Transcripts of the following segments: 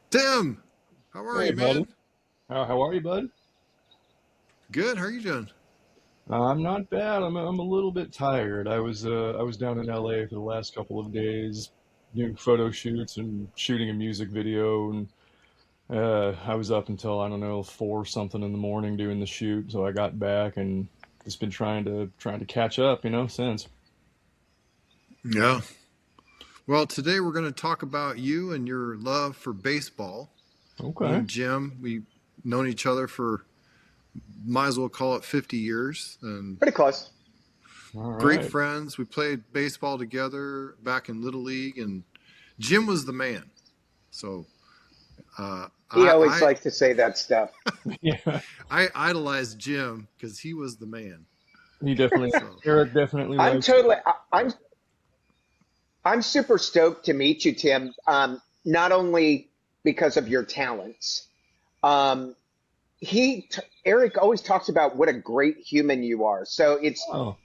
Tim, how are Hey, you, buddy. man? How are you, bud? Good. How are you doing? I'm not bad. I'm a little bit tired. I was down in LA for the last couple of days doing photo shoots and shooting a music video, and I was up until I don't know 4 something in the morning doing the shoot. So I got back and just been trying to catch up, since. Yeah. Well, today we're going to talk about you and your love for baseball. Me Okay. and Jim, we've known each other for, might as well call it 50 years, and Pretty close. All great right. friends. We played baseball together back in Little League, and Jim was the man. So uh, He I, always I, likes to say that stuff. Yeah, I idolized Jim because he was the man. he definitely So Eric definitely I'm likes totally. I'm super stoked to meet you, Tim. Not only because of your talents. Um, Eric always talks about what a great human you are. So Oh,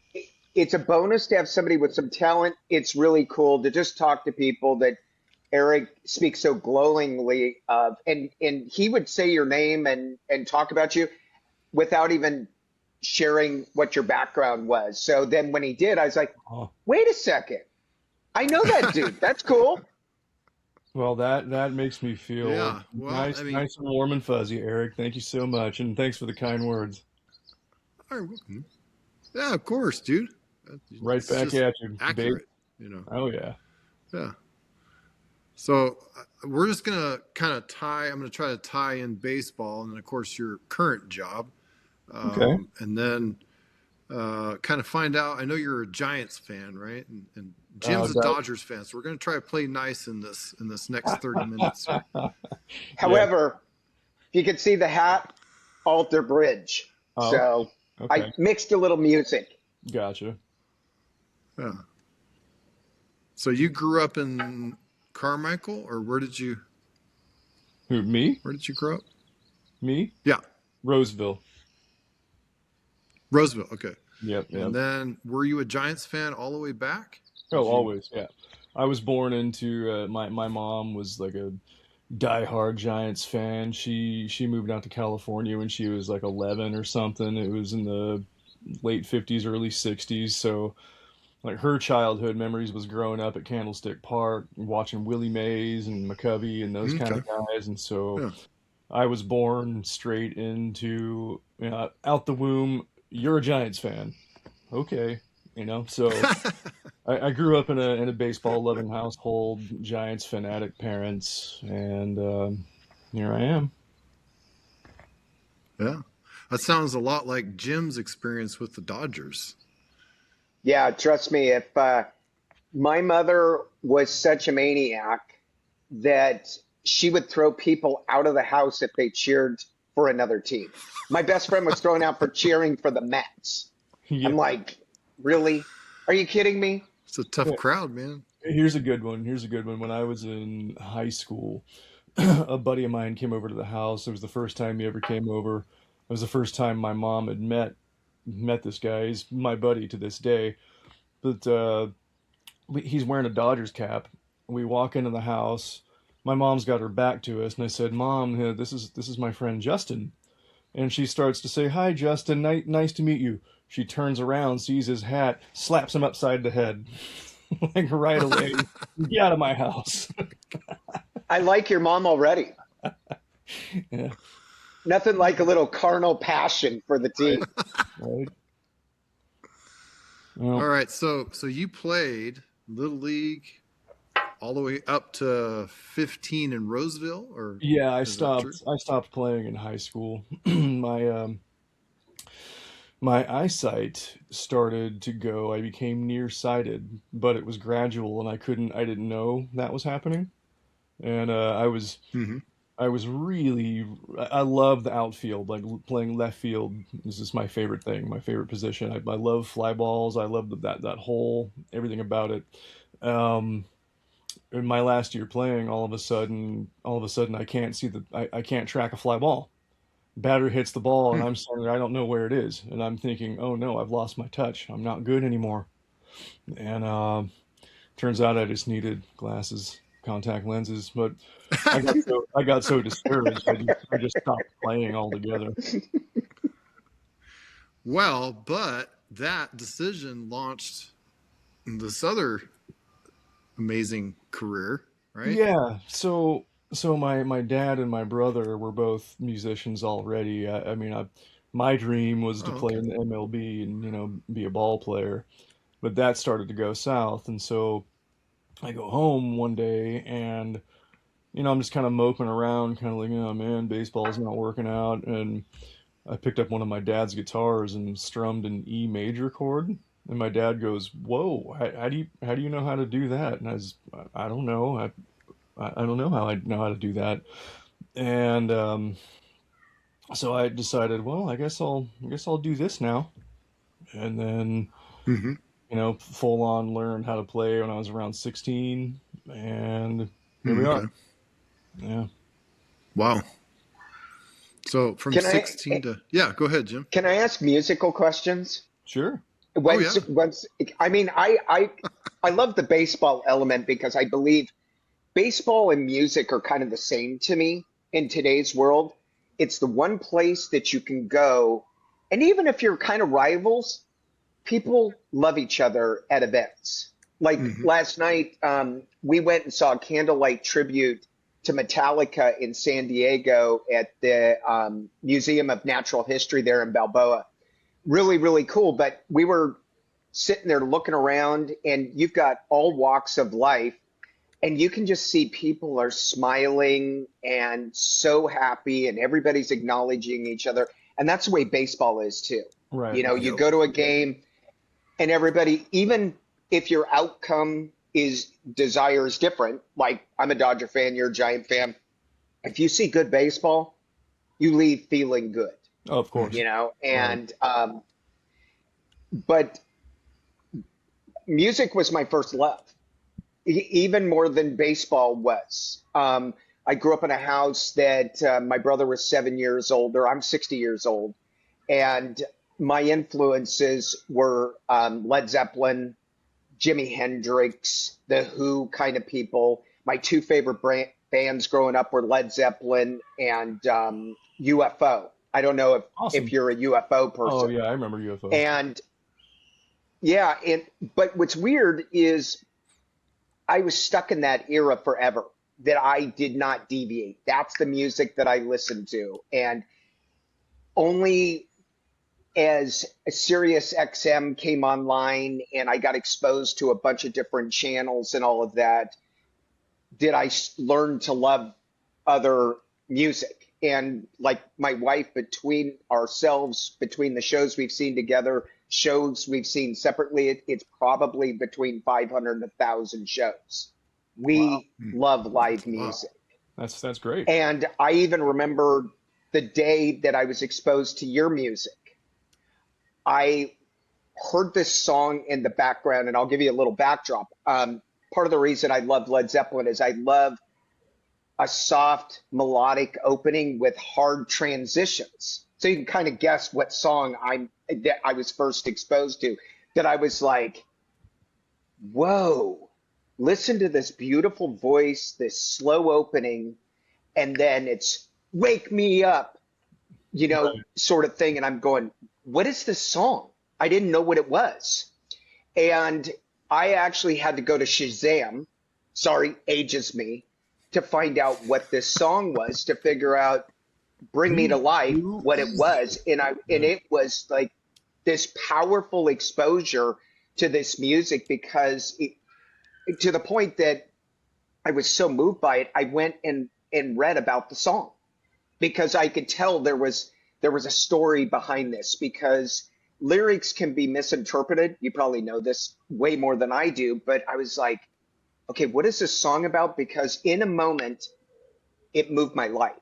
it's a bonus to have somebody with some talent. It's really cool to just talk to people that Eric speaks so glowingly of, and he would say your name and talk about you without even sharing what your background was. So then when he did, I was like, oh. wait a second. I know that dude. That's cool. Well, that makes me feel yeah. Well, I nice, mean, nice and warm and fuzzy, Eric. Thank you so much, and thanks for the kind words. all right, yeah, of course, dude. Right It's back just at you, babe. accurate, you know. Oh yeah. Yeah. So we're just gonna kind of tie. I'm gonna try to tie in baseball, and then of course your current job, Okay. and then kind of find out. I know you're a Giants fan, right? And Jim's a That, Dodgers fan, so we're gonna try to play nice in this next 30 minutes here. yeah. However, if you could see the hat, Alter Bridge. Oh, okay. So I Okay. mixed a little music. Gotcha. Yeah. So you grew up in Carmichael, or Who, me? where did you grow up? Me? Yeah, Roseville. Roseville. Okay. Yep. And Yep. then were you a Giants fan all the way back? Oh, Did you? always. Yeah. I was born into my mom was like a diehard Giants fan. She moved out to California when she was like 11 or something. It was in the late 50s, early 60s. So like her childhood memories was growing up at Candlestick Park, watching Willie Mays and McCovey and those kind Okay. of guys. And so Yeah. I was born straight into, out the womb. You're a Giants fan, okay? So I grew up in a baseball loving household, Giants fanatic parents, and here I am. Yeah. That sounds a lot like Jim's experience with the Dodgers. Yeah, trust me, if my mother was such a maniac that she would throw people out of the house if they cheered for another team. My best friend was thrown out for cheering for the Mets. Yeah. I'm like, really? Are you kidding me? It's a tough crowd, man. Here's a good one. Here's a good one. When I was in high school, a buddy of mine came over to the house. It was the first time he ever came over. It was the first time my mom had met this guy. He's my buddy to this day. But he's wearing a Dodgers cap. We walk into the house. My mom's got her back to us, and I said, "Mom, this is my friend Justin." And she starts to say, "Hi, Justin. Nice to meet you." She turns around, sees his hat, slaps him upside the head, like right away. Get out of my house. I like your mom already. Yeah, Nothing like a little carnal passion for the right, team. right. All Well, right. So you played Little League all the way up to 15 in Roseville, or yeah, I is that true? stopped. I stopped playing in high school. My eyesight started to go. I became nearsighted, but it was gradual, and I didn't know that was happening. And Mm-hmm. I was really, I love the outfield, like playing left field. This is my favorite thing, my favorite position. I love fly balls. I love that hole, everything about it. Um, in my last year playing, all of a sudden, I can't track a fly ball. Batter hits the ball, and I'm saying I don't know where it is, and I'm thinking, oh no, I've lost my touch. I'm not good anymore. And turns out I just needed glasses. contact lenses, but I got so discouraged I just stopped playing altogether. Well, but that decision launched this other amazing career, right? Yeah, so my dad and my brother were both musicians already. I mean, my dream was to Oh, play okay. in the MLB and be a ball player, but that started to go south, and so I go home one day and I'm just kind of moping around, kind of like, oh man, baseball's not working out, and I picked up one of my dad's guitars and strummed an E major chord. And my dad goes, "Whoa, how do you know how to do that?" And I don't know. I don't know how I know how to do that. And so I decided, well, I guess I'll do this now. And then, Hmm. full on learned how to play when I was around 16, and here we are. Okay. Yeah, Wow. So from Can I 16 to, yeah, go ahead, Jim. can I ask musical questions? sure. Oh, yeah. Once I mean I love the baseball element because I believe baseball and music are kind of the same to me in today's world. It's the one place that you can go, and even if you're kind of rivals, people love each other at events. Like Hmm. last night, we went and saw a candlelight tribute to Metallica in San Diego at the Museum of Natural History there in Balboa. Really, really cool. But we were sitting there looking around, and you've got all walks of life, and you can just see people are smiling and so happy, and everybody's acknowledging each other. And that's the way baseball is too. Right, You know, right. you Yep. go to a game and everybody, even if your outcome is desire is different, like I'm a Dodger fan, you're a Giant fan. If you see good baseball, you leave feeling good, Oh, of Hmm. course. you know, Right. and but music was my first love, even more than baseball was. I grew up in a house that my brother was 7 years older. I'm 60 years old. And my influences were Led Zeppelin, Jimi Hendrix, The Who kind of people. My two favorite bands growing up were Led Zeppelin and UFO. I don't know if Awesome. you're a UFO Oh person. yeah, I remember UFO. And yeah, but what's weird is I was stuck in that era forever that I did not deviate. That's the music that I listened to. And only as Sirius XM came online and I got exposed to a bunch of different channels and all of that, did I learn to love other music. And like my wife, between ourselves, between the shows we've seen together, shows we've seen separately, it's probably between 500 and 1,000 shows. Wow, We love live That's a lot. music. that's great. And I even remember the day that I was exposed to your music. I heard this song in the background, and I'll give you a little backdrop. Part of the reason I love Led Zeppelin is I love a soft melodic opening with hard transitions. So you can kind of guess what song I was first exposed to. That I was like, whoa, listen to this beautiful voice, this slow opening, and then it's wake me up, Right. sort of thing. And I'm going, what is this song? I didn't know what it was. And I actually had to go to Shazam, sorry, ages me, to find out what this song was, to figure out, bring me to life, Who what it is was. And right? it was like this powerful exposure to this music because to the point that I was so moved by it, I went and read about the song because I could tell there was a story behind this because lyrics can be misinterpreted. You probably know this way more than I do, but I was like, okay, what is this song about? Because in a moment, it moved my life.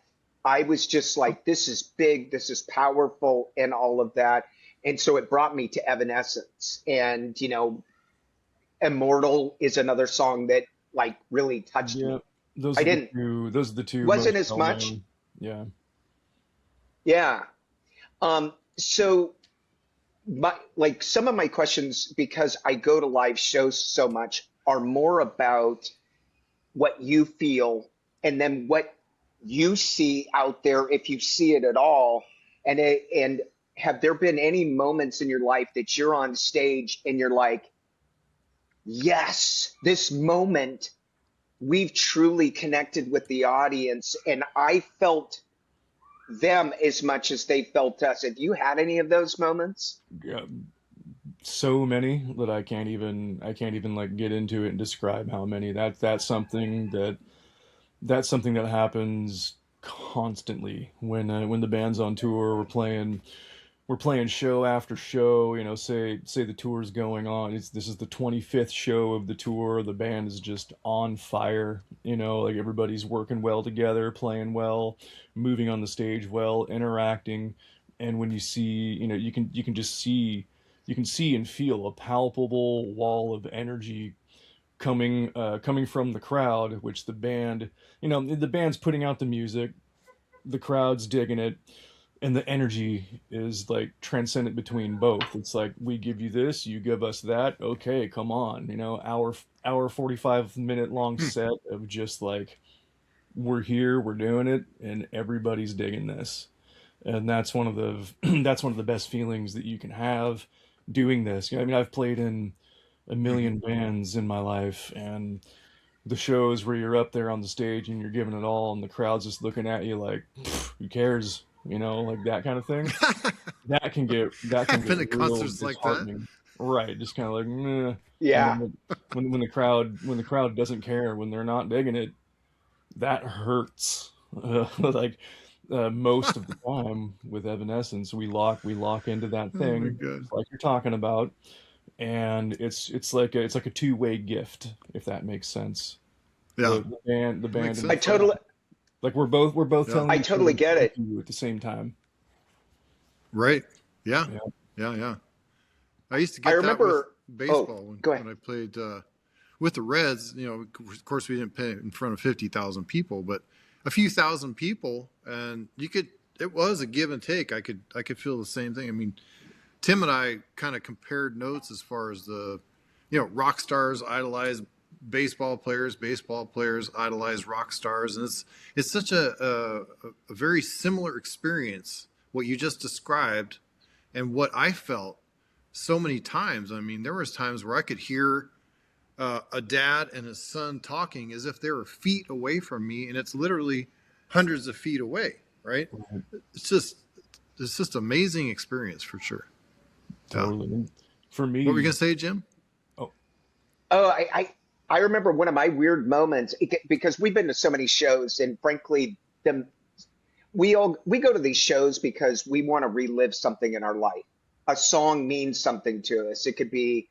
I was just like, this is big, this is powerful, and all of that. And so it brought me to Evanescence. And, Immortal is another song that like really touched Yeah, me. I didn't, those are the two wasn't most as well much. known. Yeah. Yeah. So like some of my questions, because I go to live shows so much, are more about what you feel and then what you see out there, if you see it at all. And have there been any moments in your life that you're on stage and you're like, yes, this moment, we've truly connected with the audience and I felt them as much as they felt us. Have you had any of those moments? Yeah, so many that I can't even like get into it and describe how many. That's something that happens constantly when the band's on tour. We're playing show after show. Say the tour's going on. This is the 25th show of the tour. The band is just on fire. Like everybody's working well together, playing well, moving on the stage well, interacting. And when you see, you can just see, you can see and feel a palpable wall of energy coming from the crowd, which the band's putting out the music, the crowd's digging it, and the energy is like transcendent between both. It's like, we give you this, you give us that. Okay, come on. Hour 45-minute long set of just like, we're here, we're doing it, and everybody's digging this. And that's one of the that's one of the best feelings that you can have doing this. I've played in a million bands in my life, and the shows where you're up there on the stage and you're giving it all, and the crowd's just looking at you like, who cares? Like that kind of thing. That can I've get been at real concerts like that. disheartening. Right, just kind of like, meh. And Yeah. then when the crowd doesn't care, when they're not digging it, that hurts. Like most of the time with Evanescence, we lock into that Oh my thing, God. like you're talking about, and it's like a two-way gift, if that makes sense. Yeah, The band makes and the I sense. Yeah. crowd. totally, Like we're both Yeah. telling I each totally other get thank it. you at the same time. Right. Yeah. Yeah. Yeah. Yeah. I used to I get that with remember, oh, baseball go when ahead. I played with the Reds. Of course, we didn't play in front of 50,000 people, but a few thousand people, and it was a give and take. I could feel the same thing. I mean, Tim and I kind of compared notes as far as rock stars idolize baseball players idolize rock stars, and it's such a very similar experience what you just described and what I felt so many times. I mean, there was times where I could hear a dad and his son talking as if they were feet away from me, and it's literally hundreds of feet away. Right? It's just amazing experience for sure. Yeah. Totally. And for What were you me, gonna say, Jim? oh, Oh, I remember one of my weird moments because we've been to so many shows, and frankly, we go to these shows because we want to relive something in our life. A song means something to us. It could be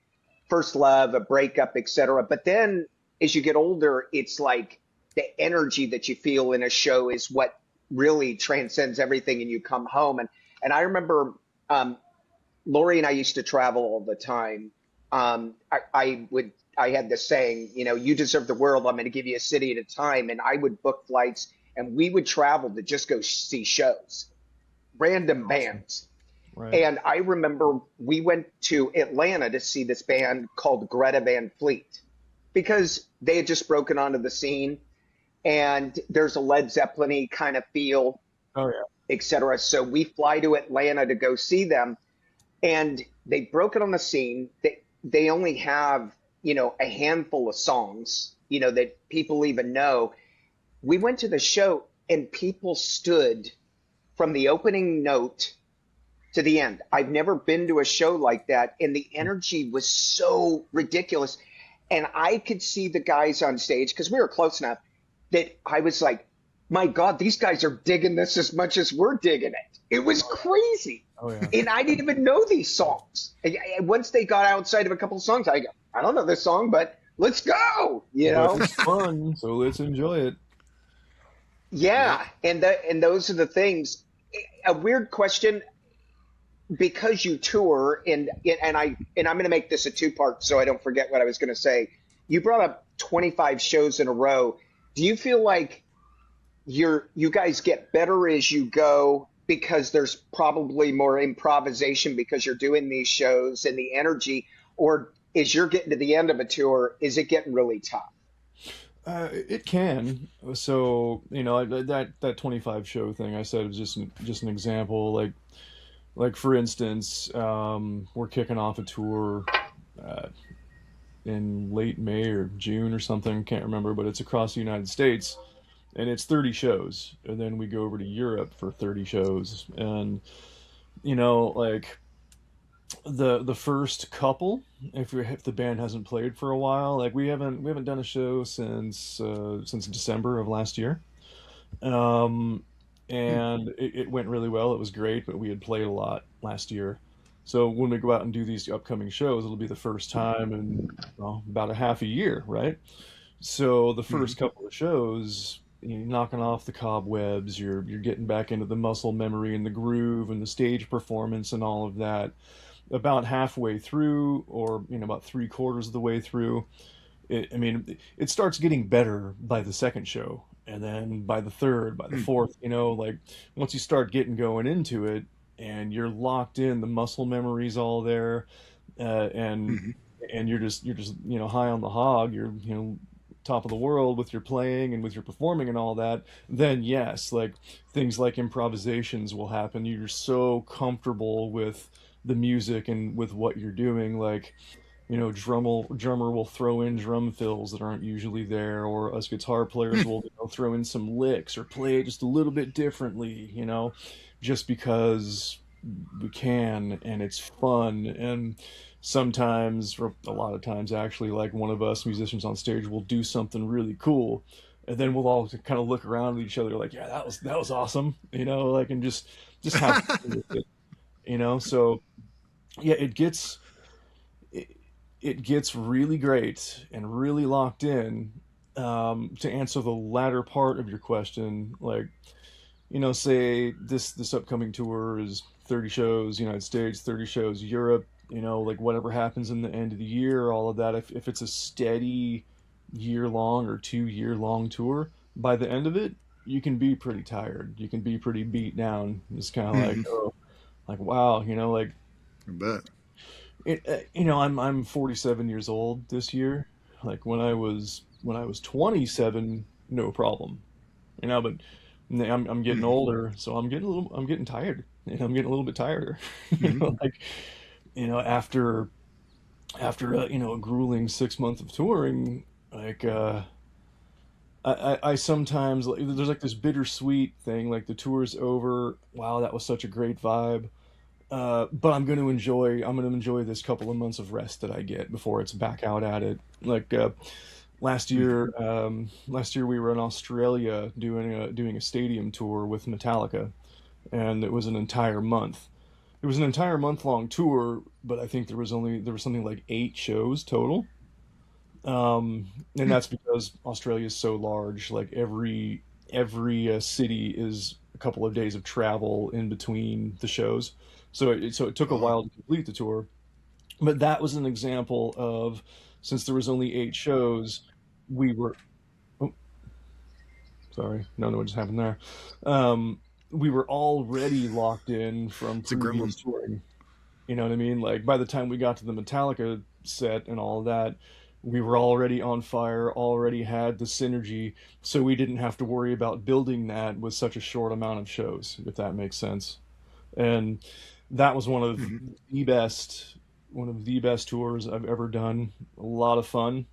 first love, a breakup, etc. But then as you get older, it's like the energy that you feel in a show is what really transcends everything, and you come home. And I remember um, Lori and I used to travel all the time. I had this saying, you deserve the world. I'm going to give you a city at a time. And I would book flights and we would travel to just go see shows, random awesome. bands. Right. And I remember we went to Atlanta to see this band called Greta Van Fleet because they had just broken onto the scene, and there's a Led Zeppelin-y kind of feel, Oh yeah. etc. So we fly to Atlanta to go see them, and they broke it on the scene. They only have, a handful of songs, that people even know. We went to the show and people stood from the opening note to the end. I've never been to a show like that, and the energy was so ridiculous. And I could see the guys on stage because we were close enough that I was like, my God, these guys are digging this as much as we're digging it. It was crazy. Oh yeah. And I didn't even know these songs. And once they got outside of a couple of songs, I go, I don't know this song, but let's go, But it's fun, so let's enjoy it. Yeah. And those are the things. A weird question, because you tour, and I'm going to make this a two-part so I don't forget what I was going to say. You brought up 25 shows in a row. Do you feel like you guys get better as you go because there's probably more improvisation because you're doing these shows and the energy, or as you're getting to the end of a tour, is it getting really tough? It can. So, that 25 show thing I said was just an example. Like for instance, we're kicking off a tour uh, in late May or June or something, can't remember, but it's across the United States and it's 30 shows. And then we go over to Europe for 30 shows. And, like the first couple, if the band hasn't played for a while, like we haven't done a show since December of last year. Um, and it went really well. It was great, but we had played a lot last year. So when we go out and do these upcoming shows, it'll be the first time in, well, about a half a year, right? So the Hmm. first couple of shows, you're knocking off the cobwebs, you're getting back into the muscle memory and the groove and the stage performance and all of that. About halfway through, or about three quarters of the way through, I mean, it starts getting better by the second show, and then by the third, by the Hmm. fourth, like once you start getting going into it, and you're locked in, the muscle memory's all there, and Hmm. you're just high on the hog. You're top of the world with your playing and with your performing and all that. Then yes, like things like improvisations will happen. You're so comfortable with the music and with what you're doing, like drummer will throw in drum fills that aren't usually there, or us guitar players will throw in some licks or play it just a little bit differently, just because we can, and it's fun. And sometimes, or a lot of times actually, like one of us musicians on stage will do something really cool, and then we'll all kind of look around at each other like, yeah, that was awesome, like, and just have fun with it, so yeah, it, it gets really great and really locked in. To answer the latter part of your question, like, say this upcoming tour is 30 shows United States, 30 shows Europe, like whatever happens in the end of the year, all of that. If it's a steady year long or 2 year long tour, by the end of it, you can be pretty tired. You can be pretty beat down. It's kind of like, Hmm. oh, like wow, like I bet. I'm 47 years old this year. Like when I was 27, no problem. But I'm getting Hmm. older, so I'm getting tired. I'm getting a little bit tireder. Hmm. Like after a grueling 6 months of touring, like I sometimes, like, there's like this bittersweet thing, like the tour's over. Wow, that was such a great vibe. But I'm gonna enjoy this couple of months of rest that I get before it's back out at it. Like last year we were in Australia doing a stadium tour with Metallica, and it was an entire month. It was an entire month long tour, but I think there was something like 8 shows total. And that's because Australia is so large. Like every city is a couple of days of travel in between the shows, so it took a Oh. while to complete the tour. But that was an example of, since there was only 8 shows, we were. Oh, sorry, no, what just happened there. We were already locked in from It's a gremlin. previous touring. You know what I mean? Like by the time we got to the Metallica set and all of that, we were already on fire, already had the synergy, so we didn't have to worry about building that with such a short amount of shows, if that makes sense. And that was Hmm. the best one of the best tours I've ever done. A lot of fun.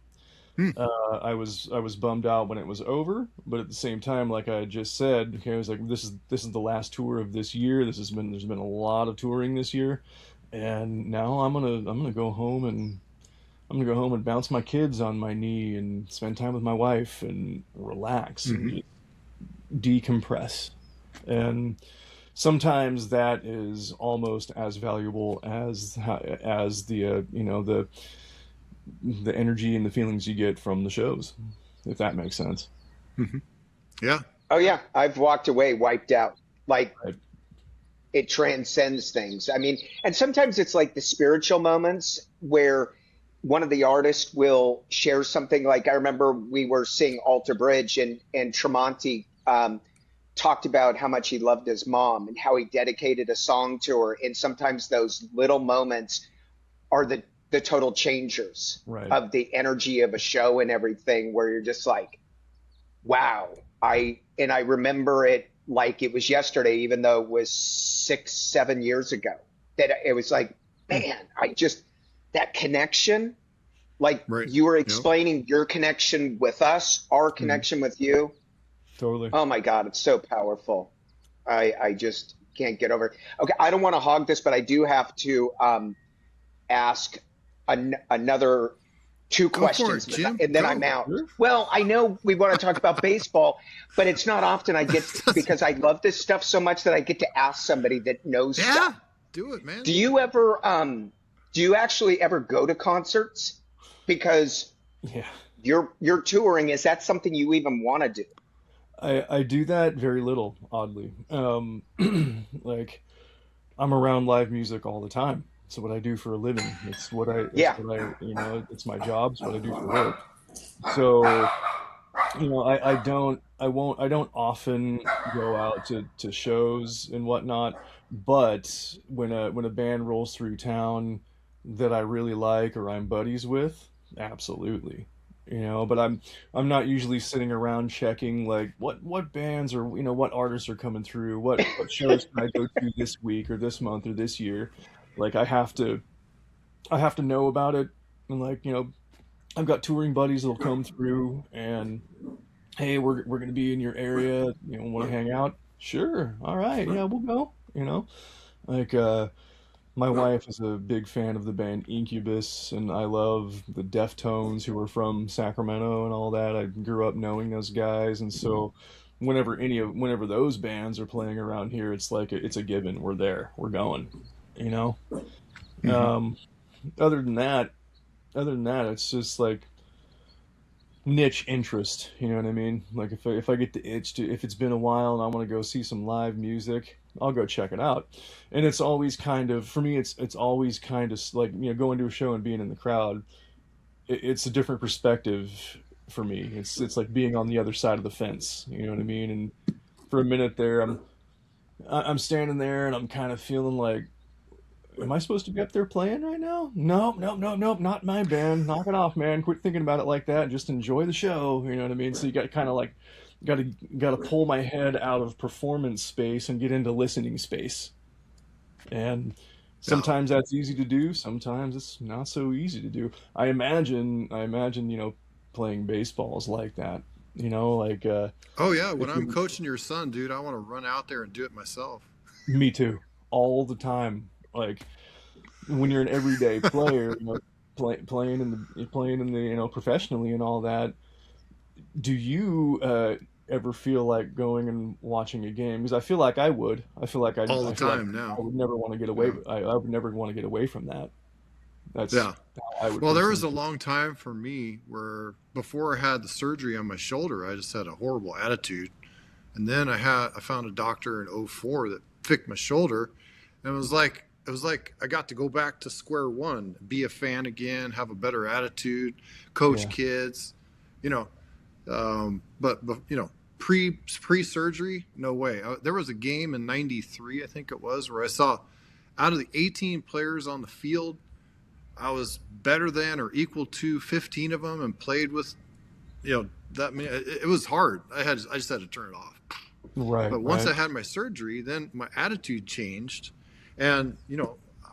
Hmm. I was bummed out when it was over, but at the same time, like I had just said, okay, I was like, this is the last tour of this year. There's been a lot of touring this year, and now I'm gonna go home and bounce my kids on my knee and spend time with my wife and relax and Hmm. just decompress. And sometimes that is almost as valuable as the energy and the feelings you get from the shows, if that makes sense. Hmm. Yeah. Oh yeah, I've walked away wiped out. Like Right. it transcends things. I mean, and sometimes it's like the spiritual moments where one of the artists will share something. Like I remember we were seeing Alter Bridge, and Tremonti talked about how much he loved his mom and how he dedicated a song to her. And sometimes those little moments are the total changers Right. of the energy of a show and everything, where you're just like, wow. I remember it like it was yesterday, even though it was 6, 7 years ago. That it was like, Hmm. man, I just that connection, like Right. you were Yep. explaining your connection with us, our Mhm. connection with you. Totally. Oh my God, it's so powerful. I just can't get over it. Okay, I don't want to hog this, but I do have to ask another two Go for questions, it, Jim. and then I'm Go. out. Sure. Well, I know we want to talk about baseball, but it's not often I get because I love this stuff so much that I get to ask somebody that knows Yeah. stuff. Do it, man. Do you ever do you actually ever go to concerts? Because Yeah. you're touring, is that something you even want to do? I do that very little, oddly. Like I'm around live music all the time. It's what I do for a living. Yeah. It's my job. It's what I do for work. So, I don't often go out to shows and whatnot, but when a band rolls through town that I really like or I'm buddies with, absolutely. But I'm not usually sitting around checking like what bands or what artists are coming through, what shows can I go to this week or this month or this year. Like I have to know about it, and like I've got touring buddies that'll come through and hey, we're gonna be in your area, want to hang out? Sure, all right, yeah, we'll go. Like my wife is a big fan of the band Incubus, and I love the Deftones, who are from Sacramento and all that. I grew up knowing those guys, and so whenever those bands are playing around here, it's like it's a given. We're there, we're going. You know. Hmm. Um, other than that, it's just like niche interest. You know what I mean? Like if I get the itch to, if it's been a while and I want to go see some live music, I'll go check it out. And it's always kind of for me. It's always kind of like going to a show and being in the crowd. It's a different perspective for me. It's like being on the other side of the fence. You know what I mean? And for a minute there, I'm standing there and I'm kind of feeling like, am I supposed to be up there playing right now? Nope, nope, nope, nope, not my band. Knock it off, man. Quit thinking about it like that. Just enjoy the show. You know what I mean? So you got to kind of like, got to pull my head out of performance space and get into listening space. And Yeah. sometimes that's easy to do. Sometimes it's not so easy to do. I imagine, playing baseball is like that. Like Oh yeah. When if I'm you, coaching your son, dude, I want to run out there and do it myself. me too, all the time. Like when you're an everyday player, playing in the professionally and all that. Do you ever feel like going and watching a game? Because I feel like I would. All the I feel like time I now. would never want to get away. Yeah. I would never want to get away from that. That's Yeah. how I would Well, there was personally a feel. long time for me where before I had the surgery on my shoulder, I just had a horrible attitude. And then I found a doctor in '04 that fixed my shoulder, and it was like I got to go back to square one, be a fan again, have a better attitude, coach Yeah. kids, you know. But pre surgery, no way. There was a game in '93, I think it was, where I saw out of the 18 players on the field, I was better than or equal to 15 of them, and played with that many. It was hard. I just had to turn it off. Right. But once Right. I had my surgery, then my attitude changed, and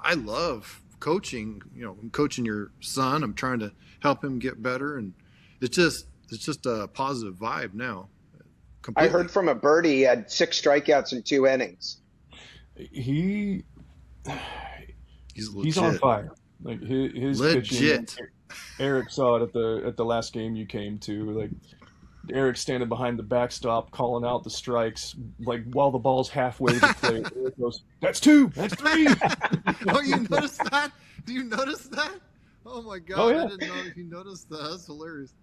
I love coaching. I'm coaching your son. I'm trying to help him get better, and it's just a positive vibe now, I heard completely. from a birdie he had 6 strikeouts in 2 innings. He He's he's on legit, fire. Like his pitching. legit. Eric saw it at the last game you came to. Like Eric standing behind the backstop, calling out the strikes, like while the ball's halfway to the plate. Eric goes, "That's two. That's three." Oh, you noticed that? Do you notice that? Oh my Oh God, I yeah. didn't know if you noticed that. That's hilarious.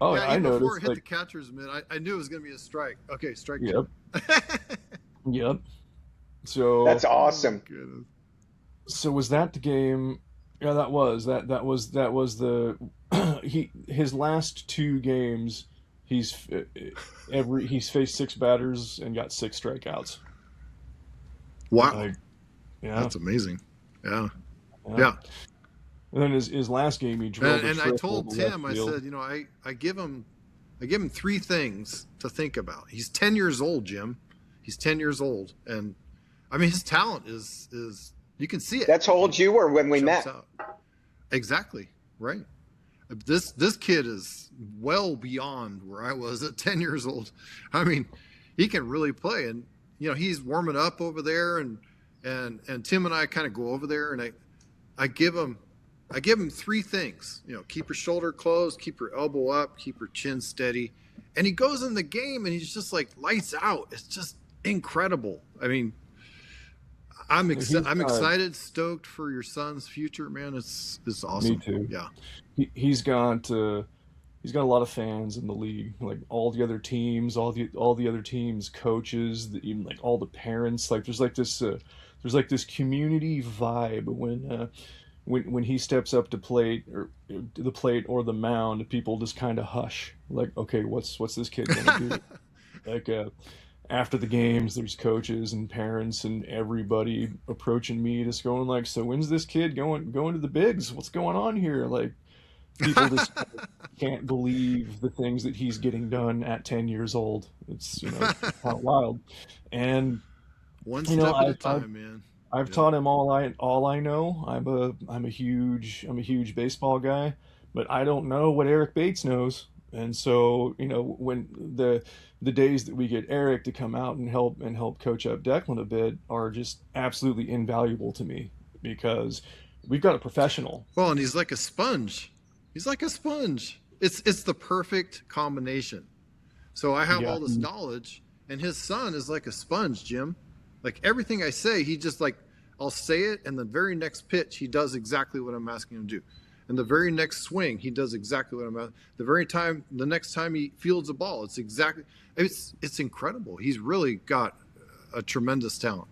Oh, Yeah, yeah, I even before it noticed. hit Like, the catcher's mitt, I knew it was going to be a strike. Okay, strike two. yep, yep. That's So, Oh my awesome. goodness. was that the game? Yeah, that was the his last two games. He's he's faced six batters and got six strikeouts. Wow, Like, yeah, that's amazing. Yeah, yeah. yeah. And then his last game, he drilled And a and I triple told to left Tim, I field. said, I give him I give him 3 things to think about. He's 10 years old, Jim. He's 10 years old, and I mean his talent is you can see it. That's how old you were when we Jumps met. out. Exactly right. This kid is well beyond where I was at 10 years old. I mean, he can really play, and he's warming up over there, and Tim and I kind of go over there, and I give him 3 things. Keep your shoulder closed, keep your elbow up, keep your chin steady, and he goes in the game, and he's just like lights out. It's just incredible. I mean, I'm excited, stoked for your son's future, man. It's awesome. Me too. Yeah. He's got a lot of fans in the league, like all the other teams, all the other teams, coaches, even like all the parents. Like there's like this community vibe when he steps up to the plate or the mound. People just kind of hush, like, okay, what's this kid gonna do? Like after the games, there's coaches and parents and everybody approaching me, just going like, so when's this kid going to the bigs? What's going on here? Like people just can't believe the things that he's getting done at 10 years old. It's kind of wild. And One step at a time, man. I've taught him all I know. I'm a huge baseball guy, but I don't know what Eric Bates knows. And so, when the days that we get Eric to come out and help coach up Declan a bit are just absolutely invaluable to me, because we've got a professional. Well, and he's like a sponge. He's like a sponge. It's the perfect combination. So I have all this knowledge, and his son is like a sponge, Jim. Like everything I say, he just like, I'll say it, and the very next pitch, he does exactly what I'm asking him to do. And the very next swing, he does exactly what I'm asking. The next time he fields a ball, it's incredible. He's really got a tremendous talent.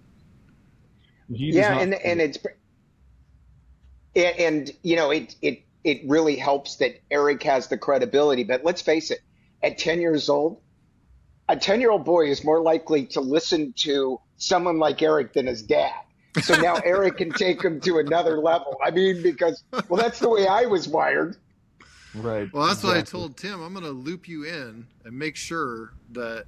It really helps that Eric has the credibility. But let's face it, at 10 years old, a 10-year-old boy is more likely to listen to someone like Eric than his dad. So now Eric can take him to another level. I mean, because, well, that's the way I was wired. Right. Well, that's what I told Tim. I'm going to loop you in and make sure that,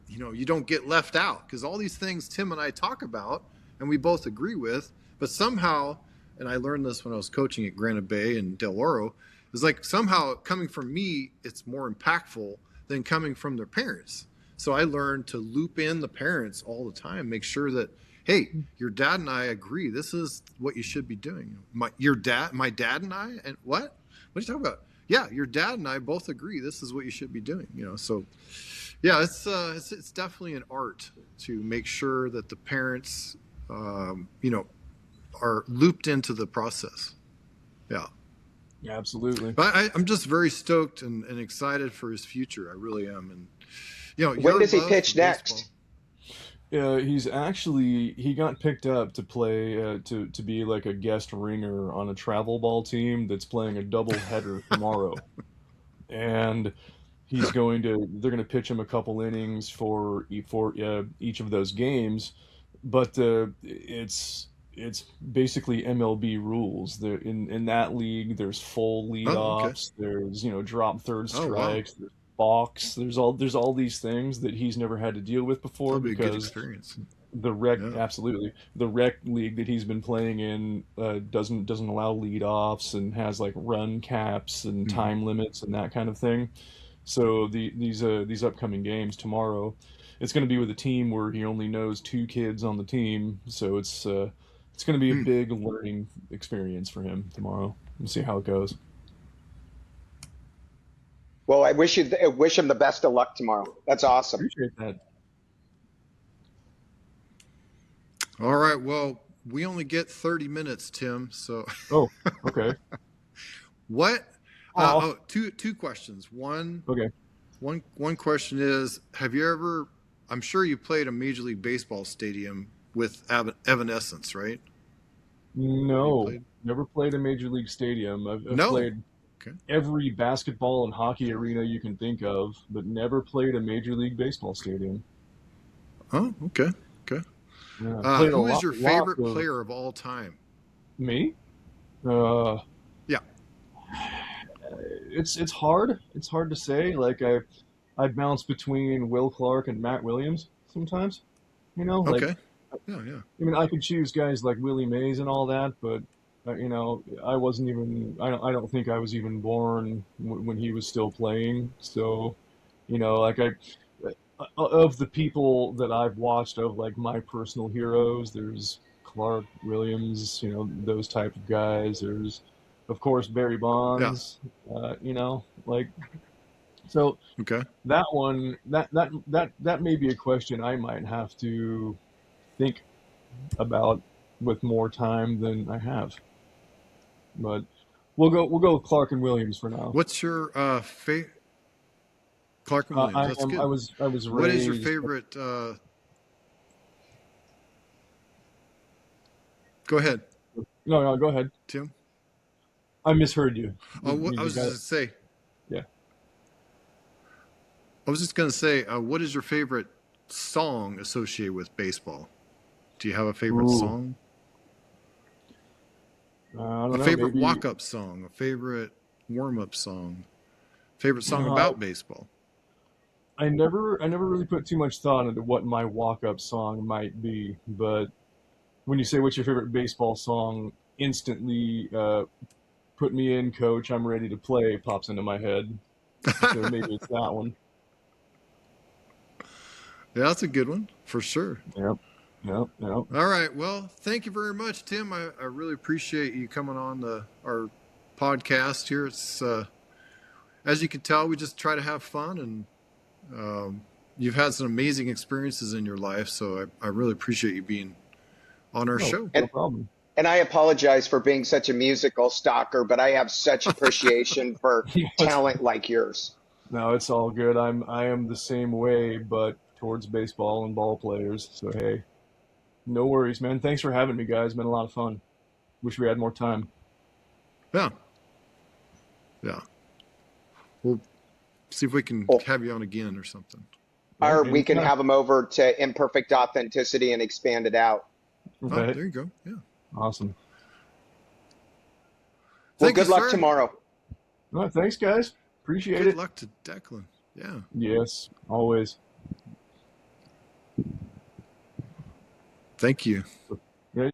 you don't get left out, because all these things Tim and I talk about and we both agree with, but somehow, and I learned this when I was coaching at Granite Bay and Del Oro, it's like somehow coming from me, it's more impactful than coming from their parents. So I learned to loop in the parents all the time, make sure that, hey, your dad and I agree. This is what you should be doing. My dad and I, and what? What are you talking about? Yeah, your dad and I both agree. This is what you should be doing. So, yeah, it's definitely an art to make sure that the parents, are looped into the process. Yeah. Absolutely. But I'm just very stoked and excited for his future. I really am. And when does he pitch next? He got picked up to play to be like a guest ringer on a travel ball team that's playing a double header tomorrow, and they're going to pitch him a couple innings for each of those games, but it's basically MLB rules. There in that league, there's full leadoffs, there's drop third strikes. Wow. There's balks. There's all these things that he's never had to deal with before. That'll be a good experience. Absolutely, the rec league that he's been playing in doesn't allow leadoffs and has like run caps and time limits and that kind of thing. So these upcoming games tomorrow, it's going to be with a team where he only knows 2 kids on the team. So it's going to be a big learning experience for him tomorrow. We'll see how it goes. Well, I wish him the best of luck tomorrow. That's awesome. Appreciate that. All right. Well, we only get 30 minutes, Tim. So. Oh, okay. What? Two questions. One. Okay. One question is: have you ever? I'm sure you played a Major League Baseball stadium with Evanescence, right? No, never played a Major League stadium. I've played every basketball and hockey arena you can think of, but never played a Major League Baseball stadium. Oh, okay. Yeah, who is your favorite player of all time? Me? Yeah. it's hard. It's hard to say. Like I bounce between Will Clark and Matt Williams sometimes. Like Okay. Yeah, yeah. I mean, I could choose guys like Willie Mays and all that, but I wasn't even. I don't think I was even born when he was still playing. So, like of the people that I've watched, of like my personal heroes, there's Clark, Williams, those type of guys. There's, of course, Barry Yeah. Bonds. Like so Okay. that one that may be a question I might have to think about with more time than I have. But we'll go with Clark and Williams for now. What's your favorite? Clark and Williams. I That's am I good. was I was What is your raised. favorite? Go ahead, No, no, go ahead. Tim. I misheard you. Oh, what, I You was just got gonna it. say. Yeah. I was just gonna say. What is your favorite song associated with baseball? Do you have a favorite Ooh. song? I A don't know. favorite Maybe. walk-up song? A favorite warm-up song? Favorite song Uh, about baseball? I never really put too much thought into what my walk-up song might be, but when you say what's your favorite baseball song, instantly put me in, coach. I'm ready to play. Pops into my head. So maybe it's that one. Yeah, that's a good one for sure. Yep. Yep. Yep. All right. Well, thank you very much, Tim. I really appreciate you coming on our podcast here. It's as you can tell, we just try to have fun, and you've had some amazing experiences in your life. So I really appreciate you being on our No, show. no And problem. and I apologize for being such a musical stalker, but I have such appreciation for Yes. talent like yours. No, it's all good. I am the same way, but towards baseball and ball players. So hey, no worries, man. Thanks for having me, guys. Been a lot of fun. Wish we had more time. Yeah, yeah. We'll see if we can Or, have you on again or something. Yeah, or we can anytime. have them over to imperfect authenticity and expand it out. Oh, Right. there you go. Yeah. Awesome. Well, Thank you, good luck sir. tomorrow. All right, thanks, guys. Appreciate Good it. luck to Declan. Yeah. Yes, always. Thank you. Right.